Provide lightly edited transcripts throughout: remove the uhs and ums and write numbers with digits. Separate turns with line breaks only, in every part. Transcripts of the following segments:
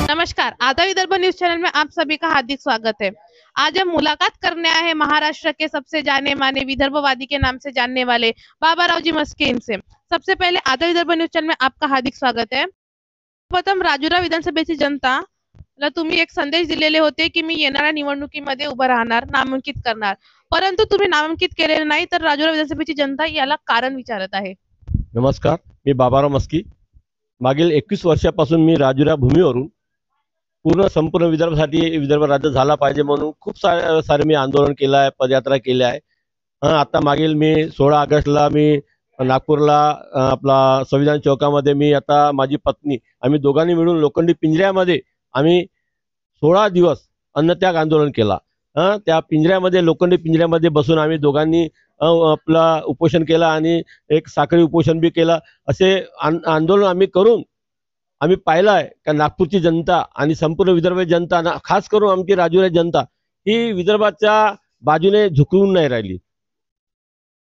नमस्कार, आधा Vidarbha news channel में आप सभी का हार्दिक स्वागत है। आज हम मुलाकात करने आए हैं महाराष्ट्र के सबसे जाने माने विदर्भवादी के नाम से जानने वाले बाबारावजी मस्के इनसे। सबसे पहले आधा विदर्भ न्यूज चॅनल में आपका हार्दिक स्वागत है। प्रथम राजुरा विधानसभेची जनता ला तुम्ही एक संदेश दिलेले होते की मी येणाऱ्या निवडणुकीमध्ये उभं राहणार, नामांकित करणार, परंतु तुम्ही नामांकित केलेले नाही, तर राजुरा विधानसभेची जनता याला कारण विचारत आहे।
नमस्कार, मी बाबाराव मस्की। मागील 21 वर्षापासून मी राजुरा भूमीवरून संपूर्ण विदर्भासाठी विदर्भ राज्य झाला पाहिजे म्हणून खूप सारे मी आंदोलन केलं आहे, पदयात्रा केली आहे। आता मागील मी 16 ऑगस्टला मी नागपूरला आपला संविधान चौकामध्ये मी आता माझी पत्नी आम्ही दोघांनी मिळून लोखंडी पिंजऱ्यामध्ये आम्ही 16 दिवस अन्नत्याग आंदोलन केला। त्या पिंजऱ्यामध्ये लोखंडी पिंजऱ्यामध्ये बसून आम्ही दोघांनी आपला उपोषण केला आणि एक साखळी उपोषण बी केला। असे आंदोलन आम्ही करून आम्ही पाहिलं आहे का नागपूरची जनता आणि संपूर्ण विदर्भाची जनता खास करून आमची राजुरा जनता ही विदर्भाच्या बाजूने झुकून नाही राहिली।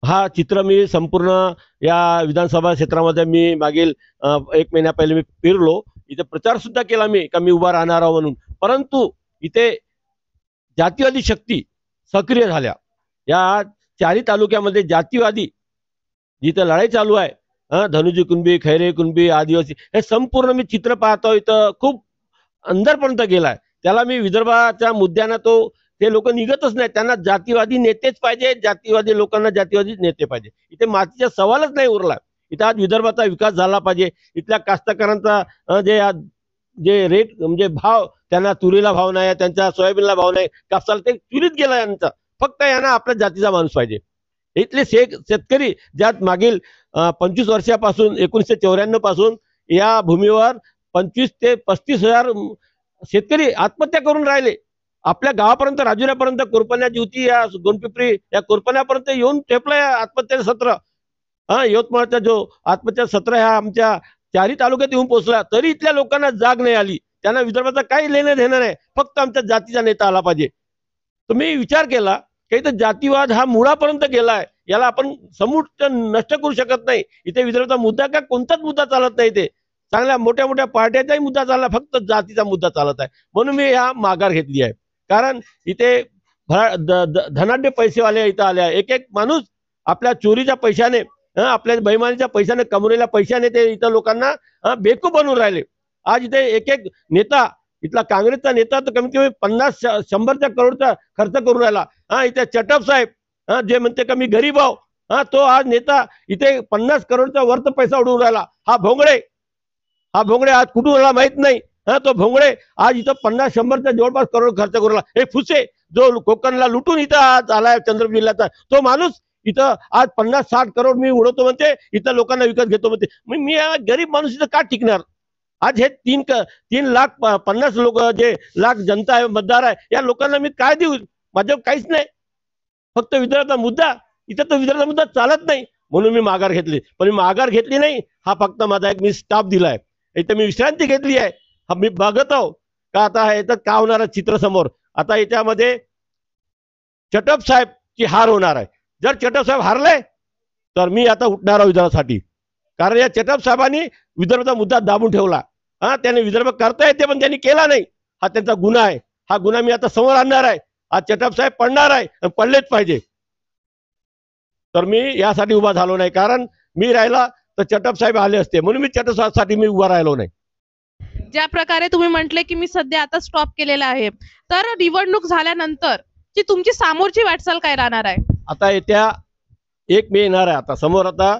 हा चित्र मी संपूर्ण या विधानसभा क्षेत्रामध्ये मी मागील 1 महिना पहिले मी फिरलो, इथे प्रचार सुद्धा केला मी का मी उभा राहणार आहे म्हणून, परंतु इथे जातीवादी शक्ती सक्रिय झाल्या। या चारी तालुक्यामध्ये जातीवादी जिथे लढाई चालू आहे, धनुजी कुणबी, खैरे कुणबी, आदिवासी, हे संपूर्ण मी चित्र पाहतो इथं खूप अंदरपर्यंत गेलाय। त्याला मी विदर्भाच्या मुद्द्यानं ते लोक निघतच नाही, त्यांना जातीवादी नेतेच पाहिजे, जातीवादी लोकांना जातीवादी नेते पाहिजे। इथे मातीचा सवालच नाही उरला। इथे आज विदर्भाचा विकास झाला पाहिजे। इथल्या कास्तकारांचा जे रेट म्हणजे भाव, त्यांना तुरीला भाव नाही, त्यांच्या सोयाबीनला भाव नाही, कापसाला ते चुरीत गेला यांचा। फक्त यांना आपल्या जातीचा माणूस पाहिजे। इथले शेतकरी ज्यात मागील 25 वर्षापासून 1994 पासून या भूमीवर 25 ते 35 हजार शेतकरी आत्महत्या करून राहिले। आपल्या गावापर्यंत राजुऱ्यापर्यंत कोरपण्या ज्योती या गोंडपिपरी या कोरपण्यापर्यंत येऊन ठेपलं आत्महत्याचं सत्र। यवतमाळचा जो आत्महत्या सत्र हा आमच्या चारी तालुक्यात येऊन पोहोचला, तरी इथल्या लोकांना जाग नाही आली। त्यांना विदर्भाचा काही लेणं देणं नाही, फक्त आमच्या जातीचा नेता आला पाहिजे। तुम्ही विचार केला की इथं जातीवाद हा मुळापर्यंत गेलाय, याला आपण समूळ नष्ट करू शकत नाही। इथे विदर्भाचा मुद्दा का कोणताच मुद्दा चालत नाही, ते चांगल्या मोठ्या मोठ्या पार्ट्याचाही मुद्दा चालला, फक्त जातीचा मुद्दा चालत आहे। म्हणून मी हा माघार घेतली आहे, कारण इथे धनाढ्य पैसेवाले इथं आले आहे। एक एक माणूस आपल्या चोरीच्या पैशाने, आपल्या बेईमानीच्या पैशाने, कमवलेल्या पैशाने ते इथं लोकांना बेवकूफ बनवून राहिले। आज इथे एक एक नेता, इथला काँग्रेसचा नेता तर कमीत कमी 50-100 करोडचा खर्च करून राहिला। इथे चटप साहेब जे म्हणते का मी गरीब आहो, तो आज नेता इथे 50 करोडचा वर्थ पैसा उडवून राहिला। हा भोंगडे आज कुठून आला माहित नाही। तो भोंगडे आज इथं 50-100च्या जवळपास करोड खर्च करून राहिला। हे फुसे जो कोकणला लुटून इथं आज आलाय चंद्रपूर जिल्ह्याचा, तो माणूस इथं आज 50-60 करोड मी उडवतो म्हणते, इथं लोकांना विकत घेतो म्हणते। मी गरीब माणूस इथं का टिकणार? आज हे 3,50,00,000 लोक जे लाख जनता आहे, मतदार आहे, या लोकांना मी काय देऊ? माझ्यावर काहीच नाही, फक्त विदर्भाचा मुद्दा। इथं तर विदर्भाचा मुद्दा चालत नाही, म्हणून मी माघार घेतली। पण मी माघार घेतली नाही, हा फक्त माझा एक मी स्टाफ दिलाय, इथं मी विश्रांती घेतली आहे। हा मी बघत आहो का आता याच्यात का होणार आहे चित्र समोर। आता याच्यामध्ये चटप साहेब ची हार होणार आहे। जर चटप साहेब हारले तर मी आता उठणार आहे विदर्भासाठी, कारण या चटप साहेबांनी विदर्भाचा मुद्दा दाबून ठेवला। त्याने विदर्भ करता येते पण त्यांनी केला नाही, हा त्यांचा गुन्हा आहे। हा गुन्हा मी आता समोर आणणार आहे। आज चटप साहेब पडणार आहे, पडलेच पाहिजे। तर मी यासाठी उभा झालो नाही, कारण मी राहिला तर चटप साहेब आले असते, म्हणून मी चटप साहेबांसाठी मी उभा राहिलो नाही।
ज्या प्रकारे तुम्ही म्हटले की मी सध्या आता स्टॉप केलेला आहे, तर निवडणूक झाल्यानंतर जी तुमची समोरची वाटचाल काय राहणार आहे?
आता येत्या 1 मे येणार आहे। आता समोर आता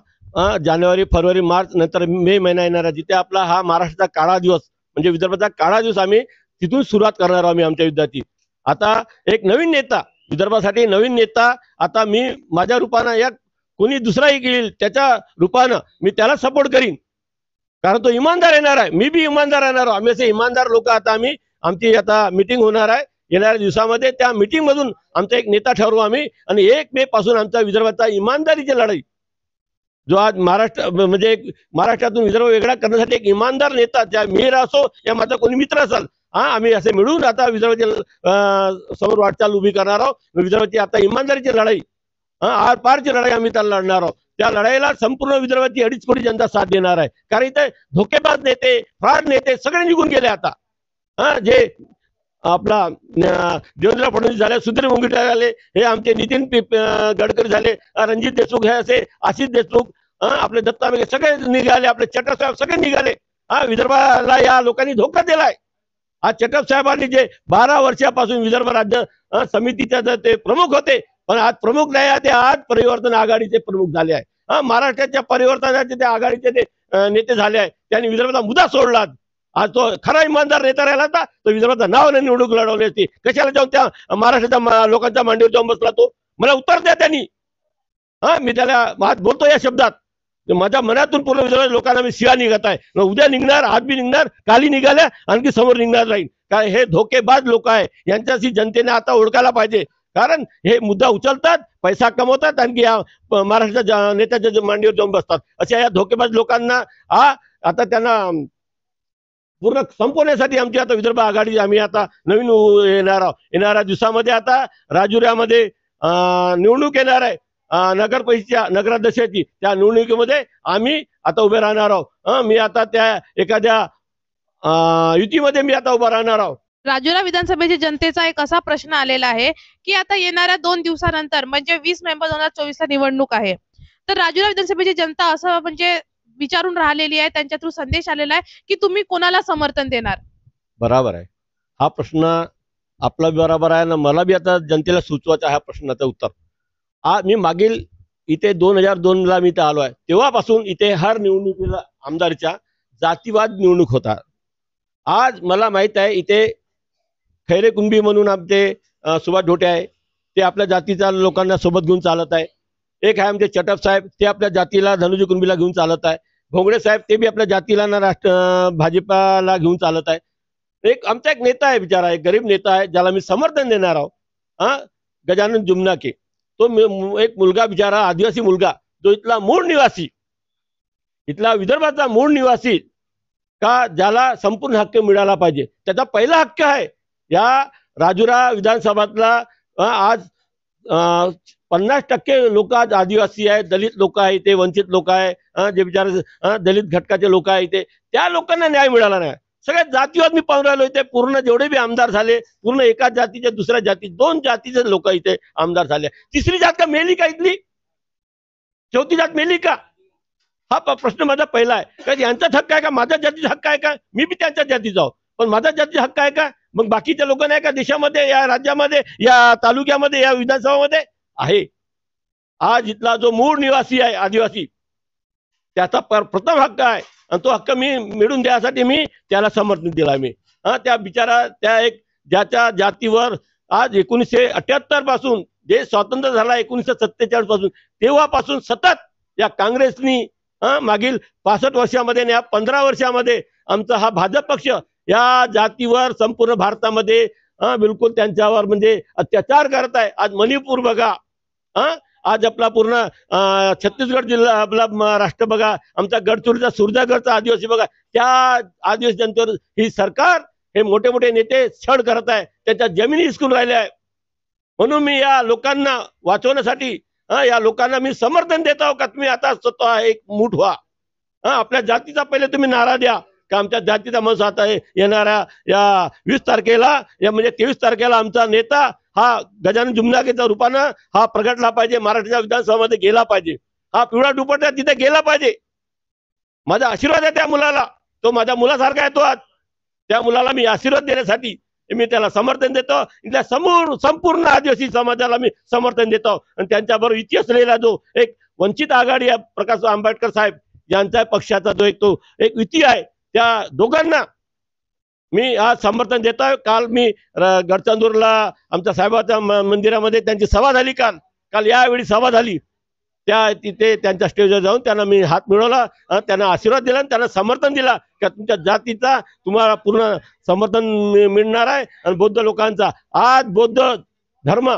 जानेवारी, फेब्रुवारी, मार्च नंतर मे महिना येणार आहे, जिथे आपला हा महाराष्ट्राचा काळा दिवस म्हणजे विदर्भाचा काळा दिवस आम्ही तिथून सुरुवात करणार आहोत आमच्या युद्धाची। आता एक नवीन नेता, विदर्भासाठी नवीन नेता आता मी माझ्या रूपानं, या कोणी दुसराही येईल त्याच्या रूपानं मी त्याला सपोर्ट करीन, कारण तो इमानदार येणार आहे, मी बी इमानदार येणार आहोत। आम्ही असे इमानदार लोक आता आमची आता मीटिंग होणार आहे येणाऱ्या दिवसामध्ये। त्या मीटिंग मधून आमचा एक नेता ठरवू आम्ही, आणि 1 मे पासून आमच्या विदर्भाचा इमानदारीची लढाई जो आज महाराष्ट्र म्हणजे एक महाराष्ट्रातून विदर्भ वेगळा करण्यासाठी एक इमानदार नेता, त्या मिहीर असो या माझा कोणी मित्र असाल, आम्ही असे मिळून आता विदर्भाची समोर वाटचाल उभी करणार आहोत. विदर्भाची आता इमानदारीची लढाई, आर पारची लढाई आम्ही त्याला लढणार आहोत. त्या लढाईला संपूर्ण विदर्भाची 2.5 कोटी जनता साथ देणार आहे. कारण इथे धोकेबाज नेते, फ्रॉड नेते सगळे निघून गेले आता. जे आपला देवेंद्र फडणवीस झाले, सुधीर मुनगंटीवार झाले, हे आमचे नितीन गडकरी झाले, रणजित देशमुख हे असे, आशिष देशमुख, आपले दत्ता मेघे सगळे निघाले, आपले चटप साहेब सगळे निघाले. विदर्भाला या लोकांनी धोका दिलाय. आज चटप साहेबांनी जे 12 वर्षापासून विदर्भ राज्य समितीचे ते प्रमुख होते, पण आज प्रमुख नाही आहे, ते आज परिवर्तन आघाडीचे प्रमुख झाले आहे. महाराष्ट्राच्या परिवर्तनाचे ते आघाडीचे ते नेते झाले आहे. त्यांनी विदर्भाचा मुद्दा सोडला. आज तो खरा इमानदार नेता राहिला होता, तो विदर्भाचं नाव निवडणूक लढवली असती. कशाला जाऊन त्या महाराष्ट्राच्या लोकांच्या मांडीवर जाऊन बसला तो? मला उत्तर द्या त्यांनी. मी त्याला बोलतो या शब्दात, माझ्या मनातून पूर्ण विदर्भाच्या लोकांना मी शिवा निघत आहे. उद्या निघणार, आज बी निघणार, काली निघाल्या, आणखी समोर निघणार राहील. काय हे धोकेबाज लोक आहे, यांच्याशी जनतेने आता ओळखायला पाहिजे. कारण हे मुद्दा उचलतात, पैसा कमवतात, आणखी या महाराष्ट्राच्या नेत्याच्या मांडीवर जाऊन बसतात. अशा या धोकेबाज लोकांना आता त्यांना पूर्ण संपवण्यासाठी आमची आता विदर्भ आघाडी आम्ही आता नवीन येणाऱ्या दिवसामध्ये आता राजुऱ्यामध्ये निवडणूक येणार आहे. नगर परिषदेच्या नगराध्यक्षाची त्या निवडणुकीमध्ये आम्ही आता उभे राहणार आहोत. मी आता त्या एखाद्या युतीमध्ये मी आता उभा राहणार आहोत.
राजुरा विधानसभेच्या जनतेचा एक असा प्रश्न आलेला आहे की आता येणाऱ्या 2 दिवसानंतर म्हणजे 20 नोव्हेंबर 2024 ला निवडणूक आहे, तर राजुरा विधानसभेची जनता असं म्हणजे विचारून राहिलेली आहे, त्यांच्या थ्रू संदेश आलेला आहे की तुम्ही कोणाला समर्थन देणार?
बरोबर आहे, हा प्रश्न आपला बरोबर आहे ना. मला बी आता जनतेला सुचवायचा हा प्रश्नाचं उत्तर. मी मागील इथे 2002 ला मी इथे आलो आहे, तेव्हापासून इथे हर निवडणुकीला आमदारच्या जातीवाद निवडणूक होता. आज मला माहित आहे इथे खैरे कुंभी म्हणून आमचे सुभाष ढोटे आहे, ते आपल्या जातीच्या लोकांना सोबत घेऊन चालत आहे. एक आहे आमचे चटप साहेब, ते आपल्या जातीला धनुजी कुंभीला घेऊन चालत आहे. भोंगडे साहेब ते बी आपल्या जातीला ना भाजपाला घेऊन चालत आहे. एक आमचा एक नेता आहे बिचारा, एक गरीब नेता आहे ज्याला मी समर्थन देणार आहोत, गजानन जुमनाके. तो एक मुलगा बिचारा, आदिवासी मुलगा, जो इथला मूळ निवासी, इथला विदर्भाचा मूळ निवासी, का ज्याला संपूर्ण हक्क मिळाला पाहिजे. त्याचा पहिला हक्क आहे या राजुरा विधानसभातला. आज 50% लोक आज आदिवासी आहेत, दलित लोक आहेत, ते वंचित लोक आहे, जे बिचारे दलित घटकाचे लोक आहेत, ते त्या लोकांना न्याय मिळाला नाही. सगळ्यात जातीवाद मी पाहून राहिलो इथे. पूर्ण जेवढे बी आमदार झाले, पूर्ण एकाच जातीचे दुसऱ्या जाती, 2 जातीचे लोक इथे आमदार झाले. तिसरी जात का मेली का इथली? चौथी जात मेली का? हा प्रश्न माझा पहिला आहे. का यांचाच हक्क आहे का? माझ्या जातीचा हक्क आहे का? मी बी त्यांच्या जातीचा आहोत, पण माझ्या जातीचा हक्क आहे का? मग बाकीच्या लोकांना आहे का? देशामध्ये, या राज्यामध्ये, या तालुक्यामध्ये, या विधानसभामध्ये आहे. आज इथला जो मूळ निवासी आहे आदिवासी, त्याचा प्रथम हक्क आहे, आणि तो हक्क मी मिळून द्यासाठी मी त्याला समर्थन दिला. मी त्या बिचारा, त्या एक ज्याच्या जातीवर आज 1978 पासून, जे स्वातंत्र्य झाला 1947 पासून, तेव्हापासून सतत या काँग्रेसनी मागील 65 वर्षामध्ये आणि या 15 वर्षामध्ये आमचा हा भाजप पक्ष या जातीवर संपूर्ण भारतामध्ये बिलकुल त्यांच्यावर म्हणजे अत्याचार करत आहे. आज मणिपूर बघा, आज आपला पूर्ण छत्तीसगड जिल्हा, आपला राष्ट्र बघा, आमचा गडचिरोलीचा सुरजागडचा आदिवासी बघा, त्या आदिवासी जनतेवर ही सरकार, हे मोठे मोठे नेते छळ करत आहे, त्याच्या जमिनी हिसकून राहिल्या आहे. म्हणून मी या लोकांना वाचवण्यासाठी या लोकांना मी समर्थन देत आहो का तुम्ही आता स्वतः एक मूठ व्हा. आपल्या जातीचा पहिले तुम्ही नारा द्या का आमच्या जातीचा माणूस आता येणाऱ्या या 20 तारखेला, या म्हणजे 23 तारखेला आमचा नेता हा गजानन जुमनाकेच्या रूपानं हा प्रगटला पाहिजे, मराठीच्या विधानसभामध्ये गेला पाहिजे, हा पिवळा दुपट्टा तिथे गेला पाहिजे. माझा आशीर्वाद आहे त्या मुलाला, तो माझ्या मुलासारखा आहे. तो आज त्या मुलाला मी आशीर्वाद देण्यासाठी मी त्याला समर्थन देतो. इथल्या संपूर्ण आदिवासी समाजाला मी समर्थन देतो. आणि त्यांच्याबरोबर इथे असलेला जो एक वंचित आघाडी आहे, प्रकाश आंबेडकर साहेब यांच्या पक्षाचा जो एक युती आहे, त्या दोघांना मी आज समर्थन देतोय. काल मी गडचंदूरला आमच्या साहेबाच्या मंदिरामध्ये त्यांची सभा झाली. काल यावेळी सभा झाली, त्या तिथे त्यांच्या स्टेजवर जाऊन त्यांना मी हात मिळवला, त्यांना आशीर्वाद दिला, त्यांना समर्थन दिला की तुमच्या जातीचा तुम्हाला पूर्ण समर्थन मिळणार आहे. आणि बौद्ध लोकांचा, आज बौद्ध धर्म,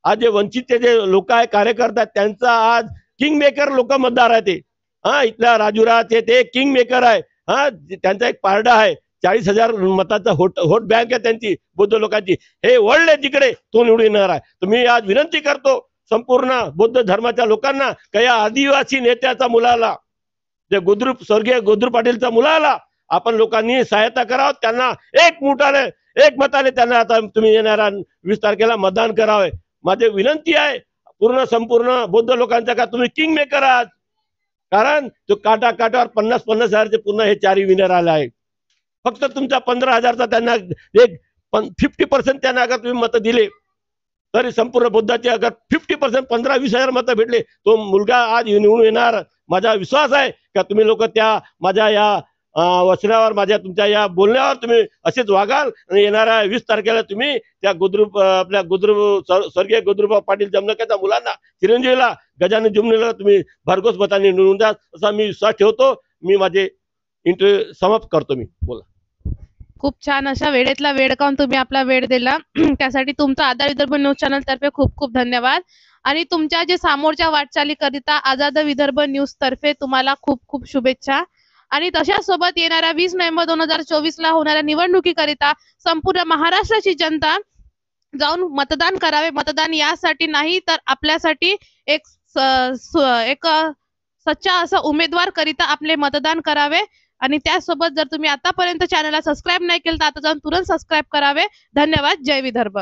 आज जे वंचितचे जे लोक आहे, कार्यकर्ता, त्यांचा आज किंग मेकर लोक मतदार आहे. ते हा इथल्या राजुराचे ते किंग मेकर आहे. हा त्यांचा एक पारडा आहे. 40,000 मताचा व्होट बँक आहे त्यांची, बौद्ध लोकांची. हे वर्ल्ड आहे तिकडे, तो निवडून येणार आहे. तुम्ही आज विनंती करतो संपूर्ण बौद्ध धर्माच्या लोकांना का या आदिवासी नेत्याचा मुलाला, जे स्वर्गीय गोद्रू पाटीलचा मुलाला आपण लोकांनी सहायता करावं. त्यांना एक मताने त्यांना आता तुम्ही येणाऱ्या 20 तारखेला मतदान करावे. माझी विनंती आहे पूर्ण संपूर्ण बौद्ध लोकांचा का तुम्ही किंग मेकर आहात. कारण तो काटावर 50,000चे पूर्ण हे 4 विनर आले आहे. फक्त तुमच्या 15,000चा त्यांना एक 50% त्यांना अगर तुम्ही मतं दिले तरी संपूर्ण बुद्धाचे अगर 50% 15-20,000 मतं भेटले, तो मुलगा आज निवडून येणार. माझा विश्वास आहे का तुम्ही लोक त्या माझ्या या वचनावर, माझ्या तुमच्या या बोलण्यावर तुम्ही असेच वागाल आणि येणाऱ्या 20 तारखेला तुम्ही त्या आपल्या स्वर्गीय गोद्रू पाटील जमनक्याच्या मुलांना, चिरंजीवीला, गजानन जुमलेला तुम्ही भरघोस मतांनी निवडून द्या असा मी विश्वास ठेवतो. मी माझे इंटरव्ह्यू समाप्त करतो. मी बोला.
खूप छान अशा वेळेतला वेळ काढून तुम्ही आपला वेळ दिला त्यासाठी तुमचा आधार विदर्भ न्यूज चॅनल तर्फे खूप खूप धन्यवाद. आणि तुमच्या जे समोरच्या वाटचालीकरिता आझाद विदर्भ न्यूज तर्फे तुम्हाला खूप खूप शुभेच्छा. आणि तशाच सोबत येणाऱ्या 20 नोव्हेंबर 2024 ला होणाऱ्या निवडणुकीकरिता संपूर्ण महाराष्ट्राची जनता जाऊन मतदान करावे. मतदान यासाठी नाही तर आपल्यासाठी एक सच्चा असा उमेदवार करिता आपले मतदान करावे. आणि त्यासोबत जर तुम्ही आतापर्यंत चॅनलला सबस्क्राईब नाही केलं तर आता जाऊन तुरंत सबस्क्राईब करावे. धन्यवाद. जय विदर्भ.